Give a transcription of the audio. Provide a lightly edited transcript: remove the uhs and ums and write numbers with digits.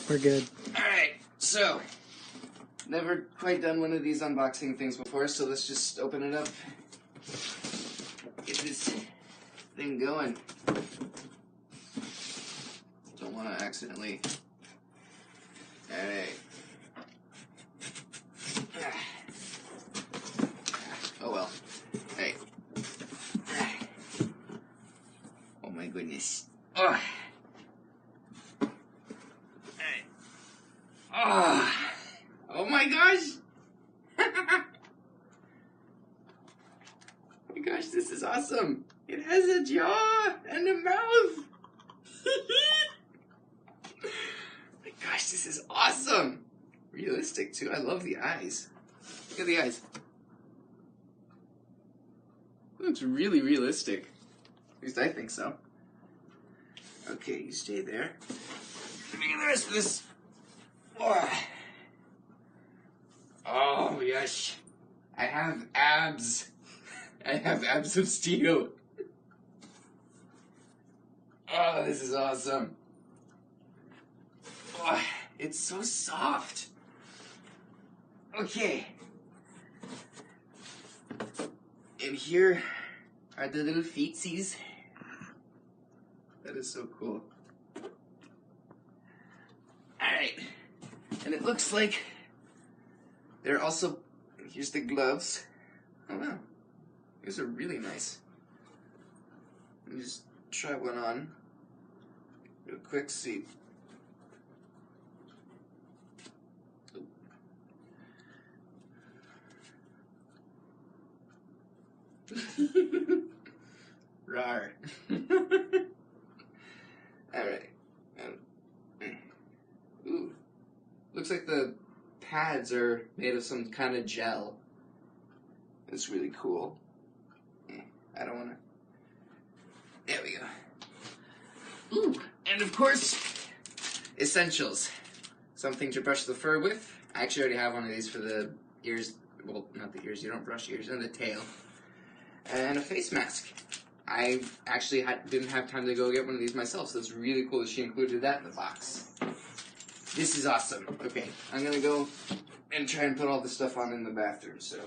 We're good. Alright, so, never quite done one of these unboxing things before, so let's just open it up. Get this thing going. Don't want to accidentally... Alright. Oh well. Hey. Oh my goodness. Oh. Hey. Oh. Oh my gosh. Oh my gosh, this is awesome. It has a jaw and a mouth. My gosh, this is awesome. Realistic too. I love the eyes. Look at the eyes. It looks really realistic. At least I think so. Okay, you stay there. Let me get the rest of this. Oh, yes. I have abs. I have abs of steel. Oh, this is awesome. Oh, it's so soft. Okay. And here are the little feetsies. That is so cool. Alright. And it looks like they're also... Here's the gloves. Oh wow. These are really nice. Let me just try one on. Real quick, see. Rawr. Alright. Ooh. Looks like the pads are made of some kind of gel. It's really cool. I don't want to... There we go. Ooh. And of course, essentials. Something to brush the fur with. I actually already have one of these for the ears. Well, not the ears. You don't brush ears. And the tail. And a face mask. I actually didn't have time to go get one of these myself, so it's really cool that she included that in the box. This is awesome. Okay, I'm gonna go and try and put all this stuff on in the bathroom, so...